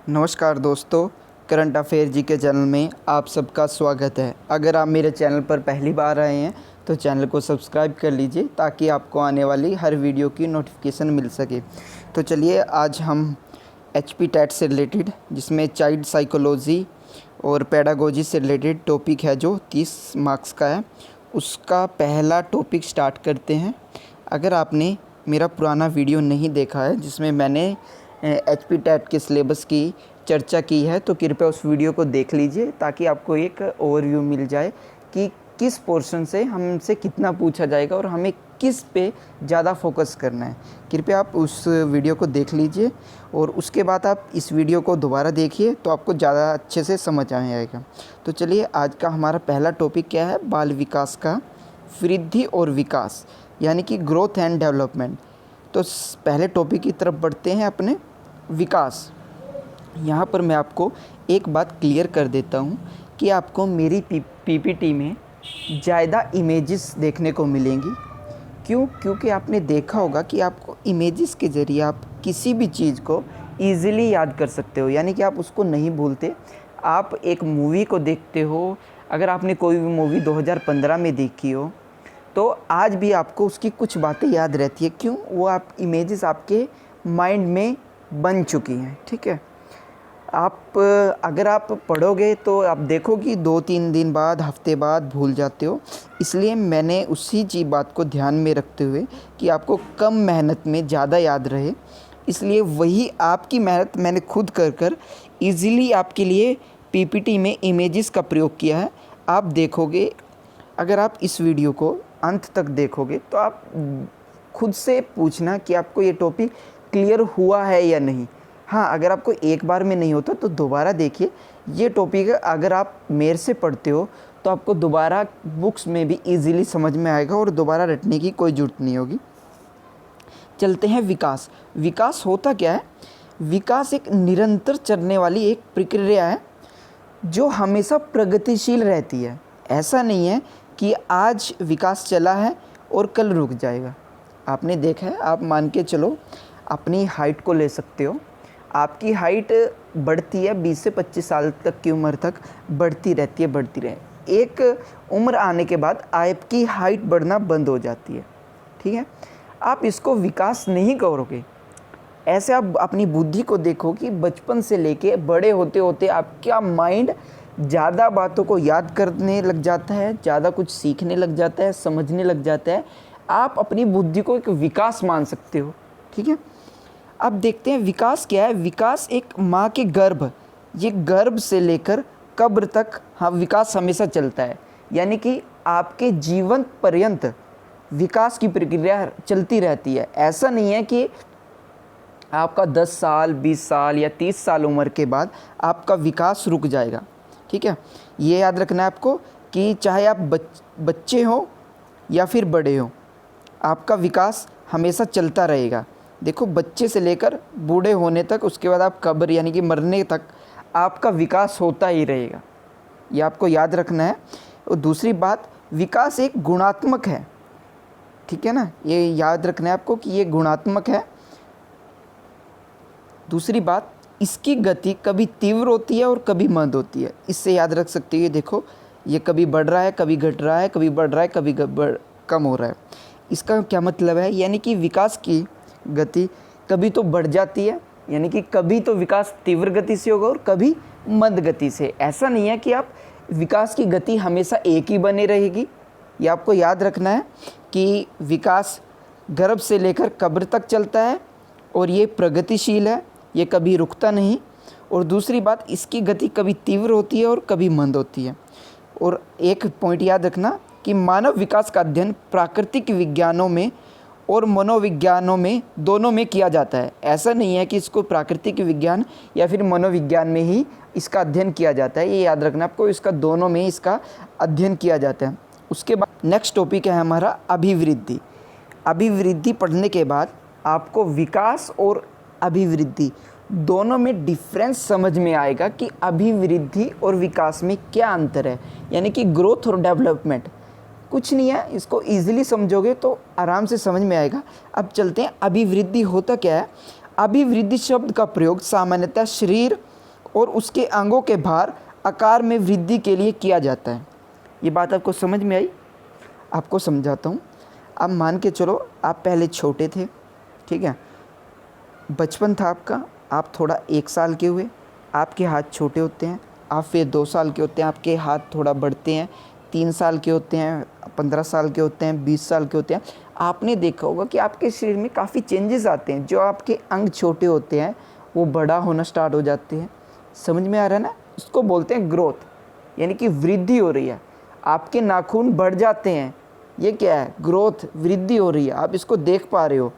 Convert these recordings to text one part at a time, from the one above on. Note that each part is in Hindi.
नमस्कार दोस्तों, करंट अफेयर जी के चैनल में आप सबका स्वागत है। अगर आप मेरे चैनल पर पहली बार आए हैं तो चैनल को सब्सक्राइब कर लीजिए ताकि आपको आने वाली हर वीडियो की नोटिफिकेशन मिल सके। तो चलिए आज हम एचपी टेट से रिलेटेड, जिसमें चाइल्ड साइकोलॉजी और पेडागोजी से रिलेटेड टॉपिक है जो 30 मार्क्स का है, उसका पहला टॉपिक स्टार्ट करते हैं। अगर आपने मेरा पुराना वीडियो नहीं देखा है जिसमें मैंने एचपी टेट के सिलेबस की चर्चा की है तो कृपया उस वीडियो को देख लीजिए ताकि आपको एक ओवरव्यू मिल जाए कि किस पोर्शन से हमसे कितना पूछा जाएगा और हमें किस पे ज़्यादा फोकस करना है। कृपया आप उस वीडियो को देख लीजिए और उसके बाद आप इस वीडियो को दोबारा देखिए तो आपको ज़्यादा अच्छे से समझ आएगा। तो चलिए आज का हमारा पहला टॉपिक क्या है, बाल विकास का वृद्धि और विकास, यानी कि ग्रोथ एंड डेवलपमेंट। तो पहले टॉपिक की तरफ बढ़ते हैं, अपने विकास। यहाँ पर मैं आपको एक बात क्लियर कर देता हूँ कि आपको मेरी पीपीटी में ज़्यादा इमेजेस देखने को मिलेंगी। क्यों? क्योंकि आपने देखा होगा कि आपको इमेजेस के ज़रिए आप किसी भी चीज़ को ईज़िली याद कर सकते हो, यानी कि आप उसको नहीं भूलते। आप एक मूवी को देखते हो, अगर आपने कोई भी मूवी 2015 में देखी हो तो आज भी आपको उसकी कुछ बातें याद रहती है। क्यों? वो आप इमेजेस आपके माइंड में बन चुकी हैं। ठीक है, आप अगर आप पढ़ोगे तो आप देखो कि 2-3 दिन बाद, हफ्ते बाद भूल जाते हो। इसलिए मैंने उसी चीज़ बात को ध्यान में रखते हुए कि आपको कम मेहनत में ज़्यादा याद रहे, इसलिए वही आपकी मेहनत मैंने खुद कर ईज़िली आपके लिए पीपीटी में इमेजेस का प्रयोग किया है। आप देखोगे, अगर आप इस वीडियो को अंत तक देखोगे तो आप खुद से पूछना कि आपको ये टॉपिक क्लियर हुआ है या नहीं। हाँ, अगर आपको एक बार में नहीं होता तो दोबारा देखिए। ये टॉपिक अगर आप मेरे से पढ़ते हो तो आपको दोबारा बुक्स में भी इजीली समझ में आएगा और दोबारा रटने की कोई ज़रूरत नहीं होगी। चलते हैं विकास। विकास होता क्या है? विकास एक निरंतर चलने वाली एक प्रक्रिया है जो हमेशा प्रगतिशील रहती है। ऐसा नहीं है कि आज विकास चला है और कल रुक जाएगा। आपने देखा है, आप मान के चलो अपनी हाइट को ले सकते हो। आपकी हाइट बढ़ती है 20 से 25 साल तक की उम्र तक बढ़ती रहती है। एक उम्र आने के बाद आपकी हाइट बढ़ना बंद हो जाती है। ठीक है, आप इसको विकास नहीं करोगे। ऐसे आप अपनी बुद्धि को देखो कि बचपन से लेके बड़े होते होते आपका माइंड ज़्यादा बातों को याद करने लग जाता है, ज़्यादा कुछ सीखने लग जाता है, समझने लग जाता है। आप अपनी बुद्धि को एक विकास मान सकते हो। ठीक है, अब देखते हैं विकास क्या है। विकास एक माँ के गर्भ, ये गर्भ से लेकर कब्र तक विकास हमेशा चलता है, यानी कि आपके जीवन पर्यंत विकास की प्रक्रिया चलती रहती है। ऐसा नहीं है कि आपका 10 साल, 20 साल या 30 साल उम्र के बाद आपका विकास रुक जाएगा। ठीक है, ये याद रखना है आपको कि चाहे आप बच्चे हो या फिर बड़े हो, आपका विकास हमेशा चलता रहेगा। देखो, बच्चे से लेकर बूढ़े होने तक, उसके बाद आप कब्र यानी कि मरने तक आपका विकास होता ही रहेगा। ये आपको याद रखना है। और दूसरी बात, विकास एक गुणात्मक है। ठीक है ना, ये याद रखना है आपको कि ये गुणात्मक है। दूसरी बात, इसकी गति कभी तीव्र होती है और कभी मंद होती है। इससे याद रख सकते हो, ये देखो, ये कभी बढ़ रहा है, कभी घट रहा है, कभी बढ़ रहा है, कभी कम हो रहा है। इसका क्या मतलब है? यानी कि विकास की गति कभी तो बढ़ जाती है, यानी कि कभी तो विकास तीव्र गति से होगा और कभी मंद गति से। ऐसा नहीं है कि आप विकास की गति हमेशा एक ही बनी रहेगी। ये आपको याद रखना है कि विकास गर्भ से लेकर कब्र तक चलता है और ये प्रगतिशील है, ये कभी रुकता नहीं। और दूसरी बात, इसकी गति कभी तीव्र होती है और कभी मंद होती है। और एक पॉइंट याद रखना कि मानव विकास का अध्ययन प्राकृतिक विज्ञानों में और मनोविज्ञानों में, दोनों में किया जाता है। ऐसा नहीं है कि इसको प्राकृतिक विज्ञान या फिर मनोविज्ञान में ही इसका अध्ययन किया जाता है। ये याद रखना आपको, इसका दोनों में इसका अध्ययन किया जाता है। उसके बाद नेक्स्ट टॉपिक है हमारा अभिवृद्धि। अभिवृद्धि पढ़ने के बाद आपको विकास और अभिवृद्धि दोनों में डिफरेंस समझ में आएगा कि अभिवृद्धि और विकास में क्या अंतर है, यानी कि ग्रोथ और डेवलपमेंट। कुछ नहीं है, इसको ईजिली समझोगे तो आराम से समझ में आएगा। अब चलते हैं, अभिवृद्धि होता क्या है। अभिवृद्धि शब्द का प्रयोग सामान्यतः शरीर और उसके अंगों के भार आकार में वृद्धि के लिए किया जाता है। ये बात आपको समझ में आई? आपको समझाता हूँ। अब मान के चलो आप पहले छोटे थे, ठीक है, बचपन था आपका, आप थोड़ा 1 साल के हुए, आपके हाथ छोटे होते हैं, आप फिर 2 साल के होते हैं, आपके हाथ थोड़ा बढ़ते हैं, 3 साल के होते हैं, 15 साल के होते हैं, 20 साल के होते हैं। आपने देखा होगा कि आपके शरीर में काफ़ी चेंजेस आते हैं। जो आपके अंग छोटे होते हैं वो बड़ा होना स्टार्ट हो जाते हैं। समझ में आ रहा है ना? इसको बोलते हैं ग्रोथ, यानी कि वृद्धि हो रही है। आपके नाखून बढ़ जाते हैं, ये क्या है? ग्रोथ, वृद्धि हो रही है। आप इसको देख पा रहे हो।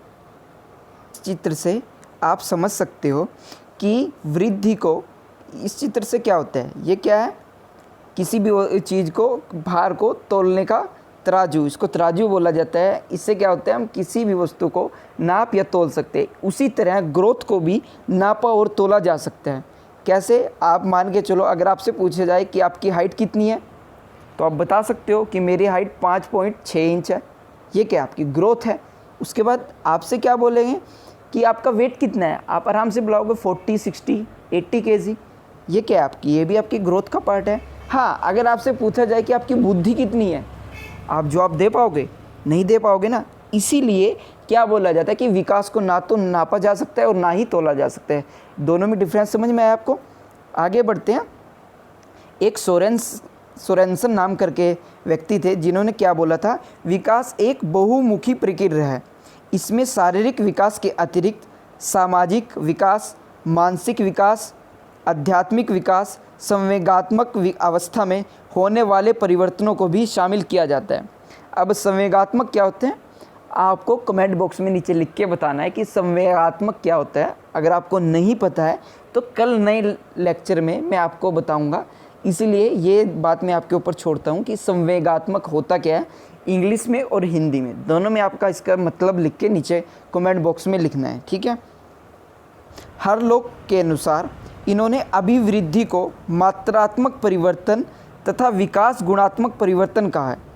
इस चित्र से आप समझ सकते हो कि वृद्धि को, इस चित्र से क्या होता है? ये क्या है? किसी भी चीज़ को, भार को तोलने का तराजू, इसको तराजू बोला जाता है। इससे क्या होता है? हम किसी भी वस्तु को नाप या तोल सकते हैं। उसी तरह ग्रोथ को भी नापा और तोला जा सकता है। कैसे? आप मान के चलो, अगर आपसे पूछा जाए कि आपकी हाइट कितनी है, तो आप बता सकते हो कि मेरी हाइट 5.6 इंच है। ये क्या? आपकी ग्रोथ है। उसके बाद आपसे क्या बोलेंगे कि आपका वेट कितना है, आप आराम से बुलाओगे 40, 60, 80 केजी। ये क्या है आपकी? ये भी आपकी ग्रोथ का पार्ट है। हाँ, अगर आपसे पूछा जाए कि आपकी बुद्धि कितनी है, आप जवाब दे पाओगे? नहीं दे पाओगे ना। इसीलिए क्या बोला जाता है कि विकास को ना तो नापा जा सकता है और ना ही तोला जा सकता है। दोनों में डिफरेंस समझ में आया आपको? आगे बढ़ते हैं। एक सोरेनसन नाम करके व्यक्ति थे जिन्होंने क्या बोला था? विकास एक बहुमुखी प्रक्रिया है। इसमें शारीरिक विकास के अतिरिक्त सामाजिक विकास, मानसिक विकास, आध्यात्मिक विकास, संवेगात्मक अवस्था में होने वाले परिवर्तनों को भी शामिल किया जाता है। अब संवेगात्मक क्या होते हैं? आपको कमेंट बॉक्स में नीचे लिख के बताना है कि संवेगात्मक क्या होता है। अगर आपको नहीं पता है तो कल नए लेक्चर में मैं आपको बताऊंगा। इसीलिए ये बात मैं आपके ऊपर छोड़ता हूँ कि संवेगात्मक होता क्या है। इंग्लिश में और हिंदी में दोनों में आपका इसका मतलब लिख के नीचे कमेंट बॉक्स में लिखना है, ठीक है। हर लोग के अनुसार इन्होंने अभिवृद्धि को मात्रात्मक परिवर्तन तथा विकास गुणात्मक परिवर्तन कहा है।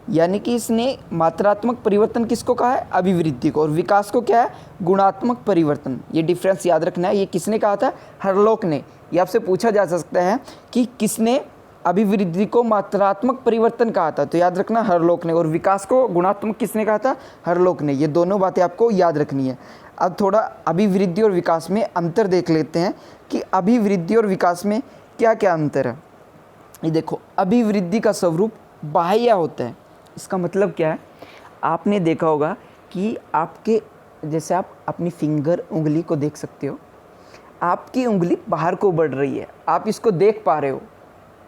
यानी कि इसने मात्रात्मक परिवर्तन किसको कहा है? अभिवृद्धि को। और विकास को क्या है? गुणात्मक परिवर्तन। ये डिफरेंस याद रखना है। ये किसने कहा था? हरलोक ने। ये आपसे पूछा जा सकता है कि किसने अभिवृद्धि को मात्रात्मक परिवर्तन कहा था, तो याद रखना हरलोक ने। और विकास को गुणात्मक किसने कहा था? हरलोक ने। ये दोनों बातें आपको याद रखनी है। अब थोड़ा अभिवृद्धि और विकास में अंतर देख लेते हैं कि अभिवृद्धि और विकास में क्या क्या अंतर है। ये देखो, अभिवृद्धि का स्वरूप बाह्य होता है। इसका मतलब क्या है? आपने देखा होगा कि आपके, जैसे आप अपनी फिंगर, उंगली को देख सकते हो। आपकी उंगली बाहर को बढ़ रही है, आप इसको देख पा रहे हो।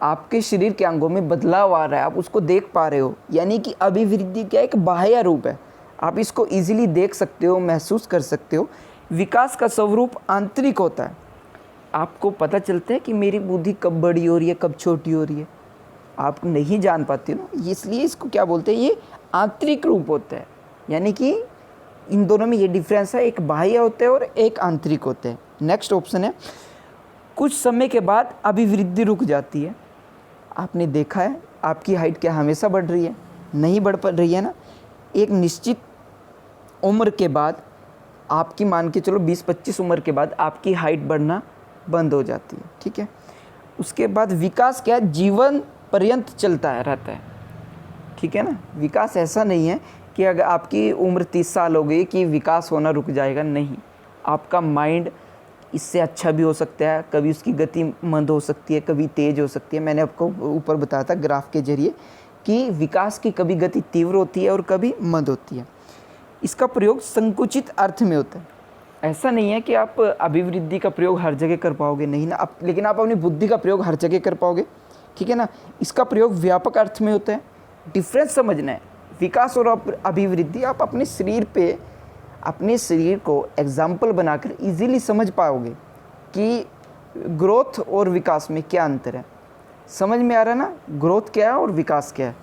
आपके शरीर के अंगों में बदलाव आ रहा है, आप उसको देख पा रहे हो। यानी कि अभिवृद्धि क्या एक बाह्य रूप है। आप इसको इजीली देख सकते हो, महसूस कर सकते हो। विकास का स्वरूप आंतरिक होता है। आपको पता चलता है कि मेरी बुद्धि कब बड़ी हो रही है, कब छोटी हो रही है। आप नहीं जान पाते ना, इसलिए इसको क्या बोलते हैं? ये आंतरिक रूप होता है। यानी कि इन दोनों में ये डिफरेंस है, एक बाह्य होता है और एक आंतरिक होता है। नेक्स्ट ऑप्शन है, कुछ समय के बाद अभिवृद्धि रुक जाती है। आपने देखा है आपकी हाइट क्या हमेशा बढ़ रही है? नहीं बढ़ पा रही है ना। एक निश्चित उम्र के बाद, आपकी मान के चलो 20-25 उम्र के बाद आपकी हाइट बढ़ना बंद हो जाती है, ठीक है। उसके बाद विकास क्या है? जीवन पर्यंत चलता है, रहता है, ठीक है ना। विकास ऐसा नहीं है कि अगर आपकी उम्र 30 साल हो गई कि विकास होना रुक जाएगा। नहीं, आपका माइंड इससे अच्छा भी हो सकता है, कभी उसकी गति मंद हो सकती है, कभी तेज़ हो सकती है। मैंने आपको ऊपर बताया था ग्राफ के जरिए कि विकास की कभी गति तीव्र होती है और कभी मंद होती है। इसका प्रयोग संकुचित अर्थ में होता है। ऐसा नहीं है कि आप अभिवृद्धि का प्रयोग हर जगह कर पाओगे, नहीं ना। लेकिन आप अपनी बुद्धि का प्रयोग हर जगह कर पाओगे, ठीक है ना। इसका प्रयोग व्यापक अर्थ में होता है। डिफरेंस समझना है, विकास और अभिवृद्धि। आप अपने शरीर पे, अपने शरीर को एग्जाम्पल बनाकर इजीली समझ पाओगे कि ग्रोथ और विकास में क्या अंतर है। समझ में आ रहा है ना? ग्रोथ क्या है और विकास क्या है।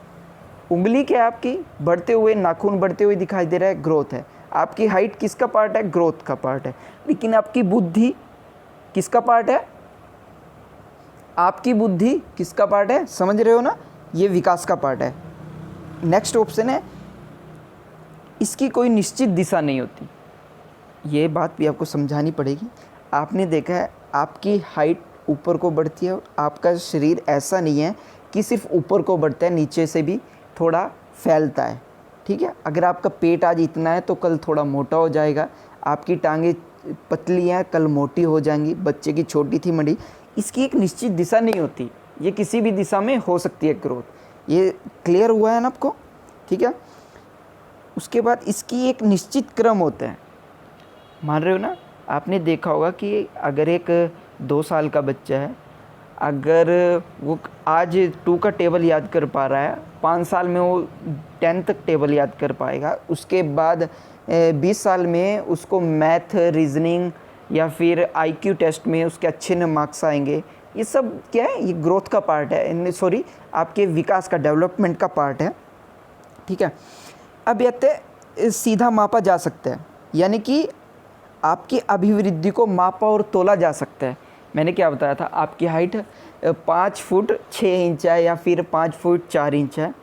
उंगली क्या है आपकी? बढ़ते हुए, नाखून बढ़ते हुए दिखाई दे रहा है, ग्रोथ है। आपकी हाइट किसका पार्ट है? ग्रोथ का पार्ट है। लेकिन आपकी बुद्धि किसका पार्ट है? आपकी बुद्धि किसका पार्ट है? समझ रहे हो ना? ये विकास का पार्ट है। नेक्स्ट ऑप्शन है, इसकी कोई निश्चित दिशा नहीं होती। ये बात भी आपको समझानी पड़ेगी। आपने देखा है आपकी हाइट ऊपर को बढ़ती है। आपका शरीर ऐसा नहीं है कि सिर्फ ऊपर को बढ़ता है, नीचे से भी थोड़ा फैलता है। ठीक है, अगर आपका पेट आज इतना है तो कल थोड़ा मोटा हो जाएगा। आपकी टांगें पतली हैं, कल मोटी हो जाएंगी। बच्चे की छोटी थी मड़ी, इसकी एक निश्चित दिशा नहीं होती, ये किसी भी दिशा में हो सकती है ग्रोथ। ये क्लियर हुआ है ना आपको? ठीक है। उसके बाद इसकी एक निश्चित क्रम होता है, मान रहे हो ना? आपने देखा होगा कि अगर एक 2 साल का बच्चा है, अगर वो आज 2 का टेबल याद कर पा रहा है, 5 साल में वो 10 तक टेबल याद कर पाएगा। उसके बाद 20 साल में उसको मैथ, रीजनिंग या फिर आईक्यू टेस्ट में उसके अच्छे मार्क्स आएंगे। ये सब क्या है? ये ग्रोथ का पार्ट है, सॉरी आपके विकास का, डेवलपमेंट का पार्ट है। ठीक है। अब ये सीधा मापा जा सकता है, यानी कि आपकी अभिवृद्धि को मापा और तोला जा सकता है। मैंने क्या बताया था? आपकी हाइट 5 फुट 6 इंच है या फिर 5 फुट 4 इंच है।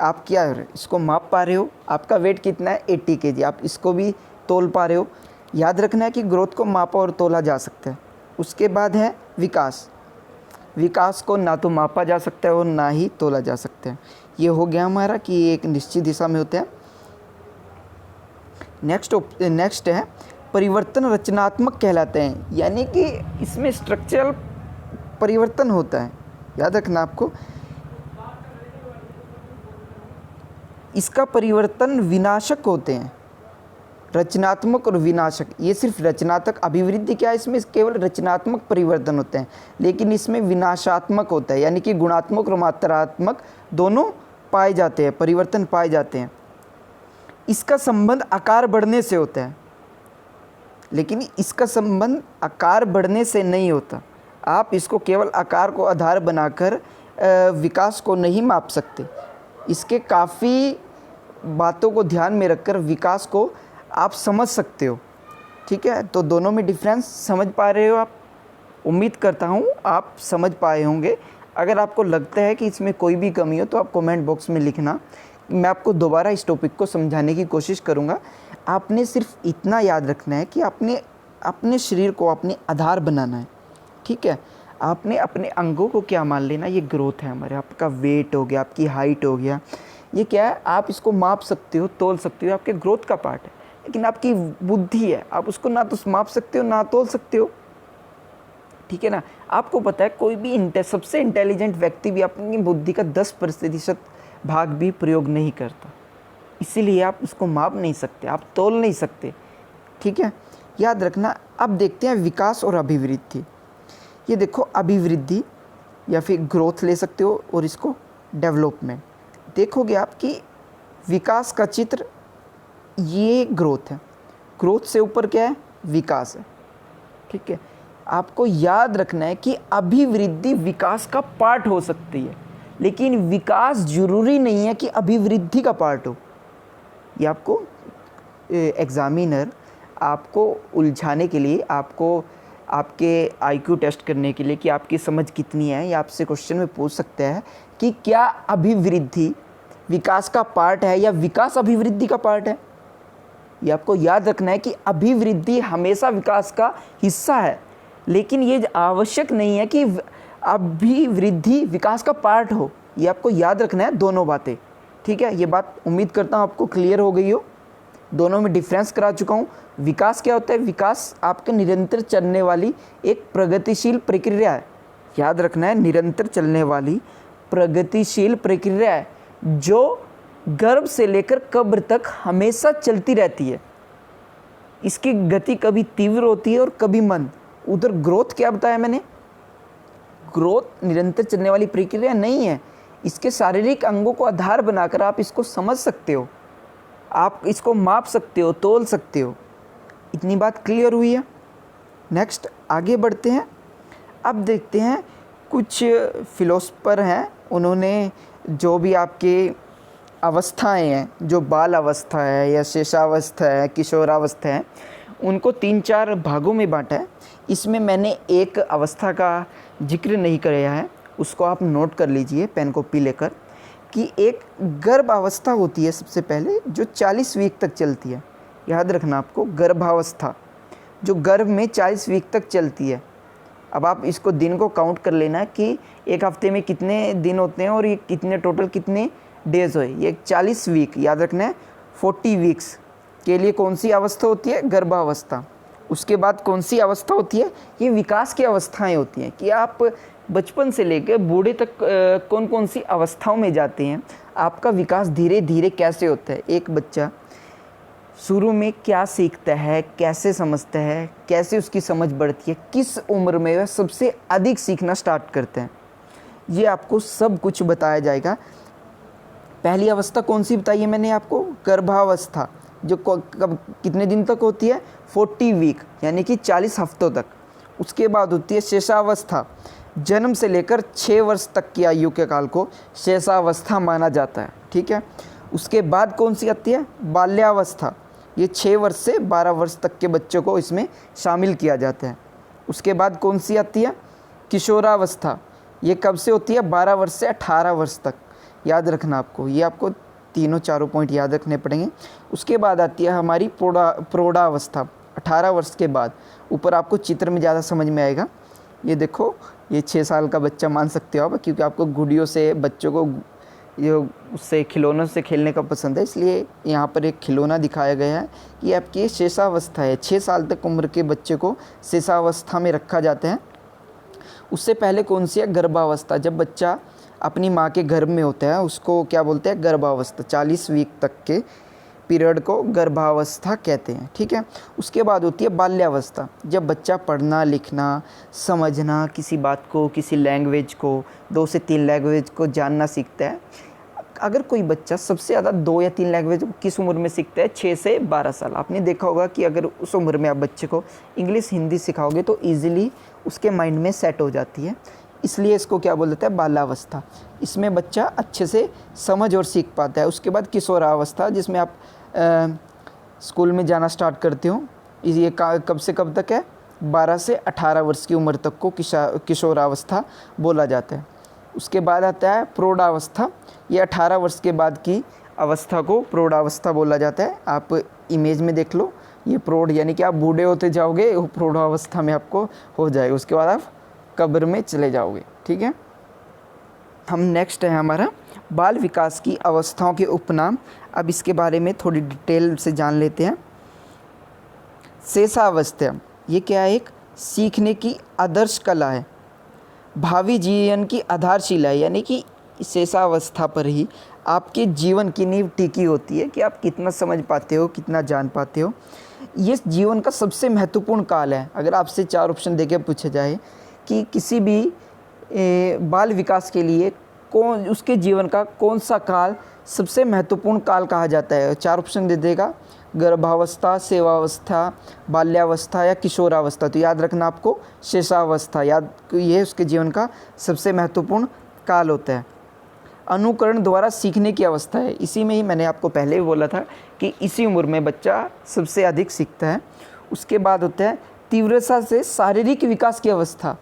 आप क्या इसको माप पा रहे हो? आपका वेट कितना है? 80 kg। आप इसको भी तोल पा रहे हो। याद रखना है कि ग्रोथ को मापा और तोला जा सकता है। उसके बाद है विकास। विकास को ना तो मापा जा सकता है और ना ही तोला जा सकता है। ये हो गया हमारा कि एक निश्चित दिशा में होता है। नेक्स्ट है परिवर्तन रचनात्मक कहलाते हैं, यानी कि इसमें स्ट्रक्चरल परिवर्तन होता है। याद रखना आपको, इसका परिवर्तन विनाशक होते हैं। रचनात्मक और विनाशक, ये सिर्फ रचनात्मक अभिवृद्धि क्या है, इसमें केवल रचनात्मक परिवर्तन होते हैं, लेकिन इसमें विनाशात्मक होता है, यानी कि गुणात्मक और मात्रात्मक दोनों पाए जाते हैं, परिवर्तन पाए जाते हैं। इसका संबंध आकार बढ़ने से होता है, लेकिन इसका संबंध आकार बढ़ने से नहीं होता। आप इसको केवल आकार को आधार बनाकर विकास को नहीं माप सकते। इसके काफ़ी बातों को ध्यान में रखकर विकास को आप समझ सकते हो। ठीक है, तो दोनों में डिफरेंस समझ पा रहे हो आप? उम्मीद करता हूँ आप समझ पाए होंगे। अगर आपको लगता है कि इसमें कोई भी कमी हो तो आप कमेंट बॉक्स में लिखना, मैं आपको दोबारा इस टॉपिक को समझाने की कोशिश करूँगा। आपने सिर्फ इतना याद रखना है कि आपने अपने शरीर को अपने आधार बनाना है। ठीक है, आपने अपने अंगों को क्या मान लेना, ये ग्रोथ है हमारे। आपका वेट हो गया, आपकी हाइट हो गया, ये क्या है? आप इसको माप सकते हो, तोल सकते हो, आपके ग्रोथ का पार्ट है। लेकिन आपकी बुद्धि है, आप उसको ना तो माप सकते हो ना तोल सकते हो। ठीक है ना? आपको पता है कोई भी सबसे इंटेलिजेंट व्यक्ति भी अपनी बुद्धि का 10% भाग भी प्रयोग नहीं करता, इसीलिए आप उसको माप नहीं सकते, आप तोल नहीं सकते। ठीक है, याद रखना। अब देखते हैं विकास और अभिवृद्धि। ये देखो, अभिवृद्धि या फिर ग्रोथ ले सकते हो और इसको डेवलपमेंट। देखोगे आप कि विकास का चित्र, ये ग्रोथ है, ग्रोथ से ऊपर क्या है? विकास है। ठीक है, आपको याद रखना है कि अभिवृद्धि विकास का पार्ट हो सकती है, लेकिन विकास जरूरी नहीं है कि अभिवृद्धि का पार्ट हो। ये आपको एग्जामिनर आपको उलझाने के लिए, आपको आपके आईक्यू टेस्ट करने के लिए कि आपकी समझ कितनी है, या आपसे क्वेश्चन में पूछ सकता है कि क्या अभिवृद्धि विकास का पार्ट है या विकास अभिवृद्धि का पार्ट है। ये आपको याद रखना है कि अभिवृद्धि हमेशा विकास का हिस्सा है, लेकिन ये आवश्यक नहीं है कि अभिवृद्धि विकास का पार्ट हो। ये आपको याद रखना है, दोनों बातें। ठीक है, ये बात उम्मीद करता हूँ आपको क्लियर हो गई हो। दोनों में डिफरेंस करा चुका हूँ। विकास क्या होता है? विकास आपके निरंतर चलने वाली एक प्रगतिशील प्रक्रिया है। याद रखना है, निरंतर चलने वाली प्रगतिशील प्रक्रिया है जो गर्भ से लेकर कब्र तक हमेशा चलती रहती है। इसकी गति कभी तीव्र होती है और कभी मंद। उधर ग्रोथ क्या बताया मैंने? ग्रोथ निरंतर चलने वाली प्रक्रिया नहीं है। इसके शारीरिक अंगों को आधार बनाकर आप इसको समझ सकते हो, आप इसको माप सकते हो, तोल सकते हो। इतनी बात क्लियर हुई है। नेक्स्ट आगे बढ़ते हैं। अब देखते हैं कुछ फिलोसफर हैं, उन्होंने जो भी आपके अवस्थाएं हैं, जो बाल अवस्था है या शेषावस्था है, किशोरावस्था है, उनको 3-4 भागों में बांटा है। इसमें मैंने एक अवस्था का जिक्र नहीं किया है, उसको आप नोट कर लीजिए पेन कॉपी लेकर, कि एक गर्भावस्था होती है सबसे पहले, जो 40 वीक तक चलती है। याद रखना आपको, गर्भावस्था जो गर्भ में 40 वीक तक चलती है, अब आप इसको दिन को काउंट कर लेना कि एक हफ्ते में कितने दिन होते हैं और ये कितने टोटल कितने डेज़ हुए। ये 40 वीक याद रखना है। 40 वीक्स के लिए कौन सी अवस्था होती है? गर्भावस्था। उसके बाद कौन सी अवस्था होती है? ये विकास की अवस्थाएं होती हैं कि आप बचपन से लेकर बूढ़े तक कौन कौन सी अवस्थाओं में जाते हैं, आपका विकास धीरे धीरे कैसे होता है। एक बच्चा शुरू में क्या सीखता है, कैसे समझता है, कैसे उसकी समझ बढ़ती है, किस उम्र में वह सबसे अधिक सीखना स्टार्ट करते हैं, ये आपको सब कुछ बताया जाएगा। पहली अवस्था कौन सी बताई है मैंने आपको? गर्भावस्था, जो कब कितने दिन तक होती है? 40 वीक यानी कि 40 हफ्तों तक। उसके बाद होती है शेषावस्था, जन्म से लेकर 6 वर्ष तक की आयु के काल को शेषावस्था माना जाता है, ठीक है। उसके बाद कौन सी आती है? बाल्यावस्था, ये 6 वर्ष से 12 वर्ष तक के बच्चों को इसमें शामिल किया जाता है। उसके बाद कौन सी आती है? किशोरावस्था, ये कब से होती है? 12 वर्ष से 18 वर्ष तक। याद रखना आपको, ये आपको तीनों चारों पॉइंट याद रखने पड़ेंगे। उसके बाद आती है हमारी प्रौढ़ावस्था, 18 वर्ष के बाद। ऊपर आपको चित्र में ज़्यादा समझ में आएगा। ये देखो, ये 6 साल का बच्चा मान सकते हो आप, क्योंकि आपको गुड़ियों से बच्चों को ये उससे खिलौनों से खेलने का पसंद है, इसलिए यहाँ पर एक खिलौना दिखाया गया है कि आपकी ये शेषावस्था है। 6 साल तक उम्र के बच्चे को शेषावस्था में रखा जाता है। उससे पहले कौन सी है? गर्भावस्था, जब बच्चा अपनी माँ के गर्भ में होता है उसको क्या बोलते हैं? गर्भावस्था। 40 वीक तक के पीरियड को गर्भावस्था कहते हैं, ठीक है। उसके बाद होती है बाल्यावस्था, जब बच्चा पढ़ना लिखना समझना, किसी बात को, किसी लैंग्वेज को, 2 से 3 लैंग्वेज को जानना सीखता है। अगर कोई बच्चा सबसे ज़्यादा 2 या 3 लैंग्वेज किस उम्र में सीखता है? 6 से 12 साल। आपने देखा होगा कि अगर उस उम्र में आप बच्चे को इंग्लिश हिंदी सिखाओगे तो ईजिली उसके माइंड में सेट हो जाती है, इसलिए इसको क्या बोल देते हैं? बाल्यावस्था। इसमें बच्चा अच्छे से समझ और सीख पाता है। उसके बाद किशोरावस्था, जिसमें आप स्कूल में जाना स्टार्ट करते हो। ये कब से कब तक है? 12 से 18 वर्ष की उम्र तक को किशोरावस्था बोला जाता है। उसके बाद आता है प्रौढ़ावस्था, ये 18 वर्ष के बाद की अवस्था को प्रौढ़ावस्था बोला जाता है। आप इमेज में देख लो, ये प्रौढ़ यानी कि आप बूढ़े होते जाओगे, प्रौढ़ावस्था में आपको हो जाएगा। उसके बाद आप कब्र में चले जाओगे, ठीक है। हम नेक्स्ट है हमारा बाल विकास की अवस्थाओं के उपनाम। अब इसके बारे में थोड़ी डिटेल से जान लेते हैं। शेषावस्था, ये क्या है? एक सीखने की आदर्श कला है, भावी जीवन की आधारशिला है, यानी कि शेषावस्था पर ही आपके जीवन की नींव टिकी होती है कि आप कितना समझ पाते हो, कितना जान पाते हो। ये जीवन का सबसे महत्वपूर्ण काल है। अगर आपसे 4 ऑप्शन देके पूछा जाए कि किसी भी बाल विकास के लिए कौन उसके जीवन का कौन सा काल सबसे महत्वपूर्ण काल कहा जाता है, 4 ऑप्शन दे देगा, गर्भावस्था, सेवावस्था, बाल्यावस्था या किशोरावस्था। तो याद रखना आपको शेषावस्था, ये उसके जीवन का सबसे महत्वपूर्ण काल होता है। अनुकरण द्वारा सीखने की अवस्था है, इसी में ही मैंने आपको पहले भी बोला था कि इसी उम्र में बच्चा सबसे अधिक सीखता है। उसके बाद होता है तीव्रता से शारीरिक विकास की अवस्था।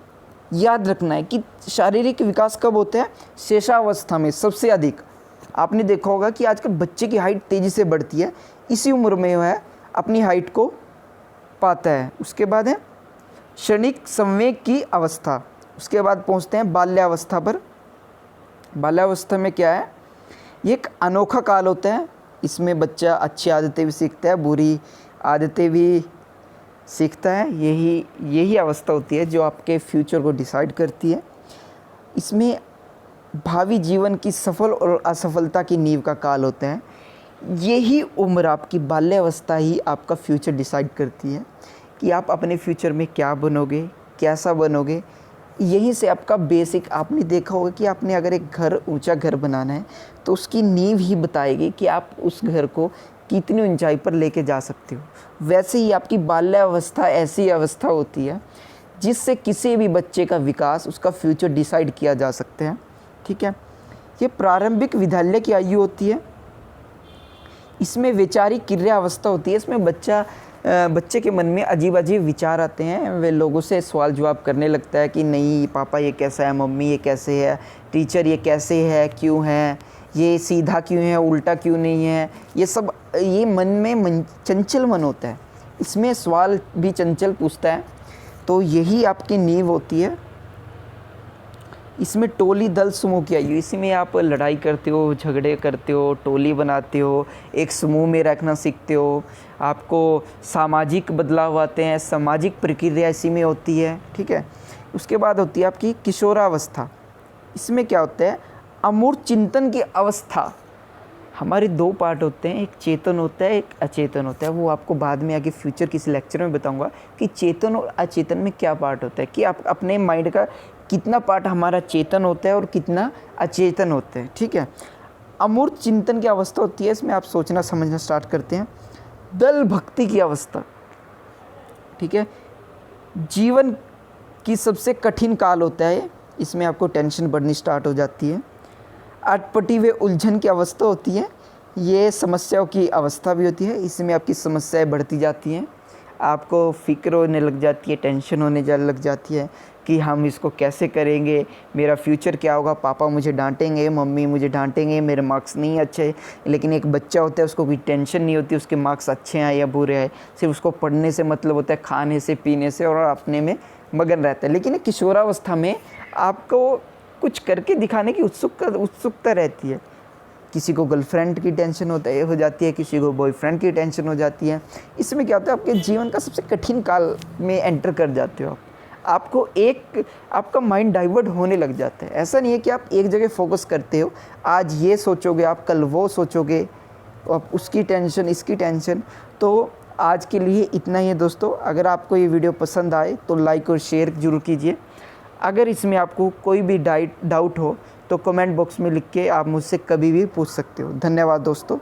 याद रखना है कि शारीरिक विकास कब होता है? शेषावस्था में सबसे अधिक। आपने देखा होगा कि आजकल बच्चे की हाइट तेज़ी से बढ़ती है, इसी उम्र में वह अपनी हाइट को पाता है। उसके बाद है क्षणिक संवेग की अवस्था। उसके बाद पहुंचते हैं बाल्यावस्था पर। बाल्यावस्था में क्या है? ये एक अनोखा काल होता है, इसमें बच्चा अच्छी आदतें भी सीखता है, बुरी आदतें भी सीखता है। यही अवस्था होती है जो आपके फ्यूचर को डिसाइड करती है। इसमें भावी जीवन की सफल और असफलता की नींव का काल होता है। यही उम्र आपकी बाल्यावस्था ही आपका फ्यूचर डिसाइड करती है कि आप अपने फ्यूचर में क्या बनोगे, कैसा बनोगे। यहीं से आपका बेसिक, आपने देखा होगा कि आपने अगर एक घर, ऊंचा घर बनाना है तो उसकी नींव ही बताएगी कि आप उस घर को कितनी ऊंचाई पर लेके जा सकते हो। वैसे ही आपकी बाल्यावस्था ऐसी अवस्था होती है जिससे किसी भी बच्चे का विकास, उसका फ्यूचर डिसाइड किया जा सकता है, ठीक है। ये प्रारंभिक विद्यालय की आयु होती है। इसमें वैचारिक क्रिया अवस्था होती है। इसमें बच्चे के मन में अजीब अजीब विचार आते हैं, वे लोगों से सवाल जवाब करने लगता है कि नहीं पापा ये कैसा है, मम्मी ये कैसे है, टीचर ये कैसे है, क्यों है, ये सीधा क्यों है, उल्टा क्यों नहीं है। ये मन में चंचल मन होता है, इसमें सवाल भी चंचल पूछता है। तो यही आपकी नींव होती है। इसमें टोली दल समूह की आयु, इसी में आप लड़ाई करते हो, झगड़े करते हो, टोली बनाते हो, एक समूह में रखना सीखते हो, आपको सामाजिक बदलाव आते हैं, सामाजिक प्रक्रिया इसी में होती है, ठीक है। उसके बाद होती है आपकी किशोरावस्था। इसमें क्या होता है, अमूर्त चिंतन की अवस्था। हमारे दो पार्ट होते हैं, एक चेतन होता है, एक अचेतन होता है। वो आपको बाद में आगे फ्यूचर किसी लेक्चर में बताऊंगा कि चेतन और अचेतन में क्या पार्ट होता है, कि आप अपने माइंड का कितना पार्ट हमारा चेतन होता है और कितना अचेतन होता है, ठीक है। अमूर्त चिंतन की अवस्था होती है, इसमें आप सोचना समझना स्टार्ट करते हैं। दल भक्ति की अवस्था, ठीक है, जीवन की सबसे कठिन काल होता है, इसमें आपको टेंशन बढ़नी स्टार्ट हो जाती है। अटपटी व उलझन की अवस्था होती है, ये समस्याओं की अवस्था भी होती है, इसमें आपकी समस्याएं बढ़ती जाती हैं, आपको फ़िक्र होने लग जाती है, टेंशन होने लग जाती है कि हम इसको कैसे करेंगे, मेरा फ्यूचर क्या होगा, पापा मुझे डांटेंगे, मम्मी मुझे डांटेंगे, मेरे मार्क्स नहीं अच्छे। लेकिन एक बच्चा होता है, उसको कोई टेंशन नहीं होती उसके मार्क्स अच्छे आए या बुरे आए, सिर्फ उसको पढ़ने से मतलब होता है, खाने से पीने से, और अपने में मगन रहता है। लेकिन किशोरावस्था में आपको कुछ करके दिखाने की उत्सुकता रहती है। किसी को गर्लफ्रेंड की टेंशन हो जाती है, किसी को बॉयफ्रेंड की टेंशन हो जाती है। इसमें क्या होता है, आपके जीवन का सबसे कठिन काल में एंटर कर जाते हो आपको आपका माइंड डाइवर्ट होने लग जाता है। ऐसा नहीं है कि आप एक जगह फोकस करते हो, आज ये सोचोगे आप, कल वो सोचोगे, आप उसकी टेंशन इसकी टेंशन। तो आज के लिए इतना ही है दोस्तों। अगर आपको ये वीडियो पसंद आए तो लाइक और शेयर ज़रूर कीजिए। अगर इसमें आपको कोई भी डाउट हो तो कमेंट बॉक्स में लिख के आप मुझसे कभी भी पूछ सकते हो। धन्यवाद दोस्तों।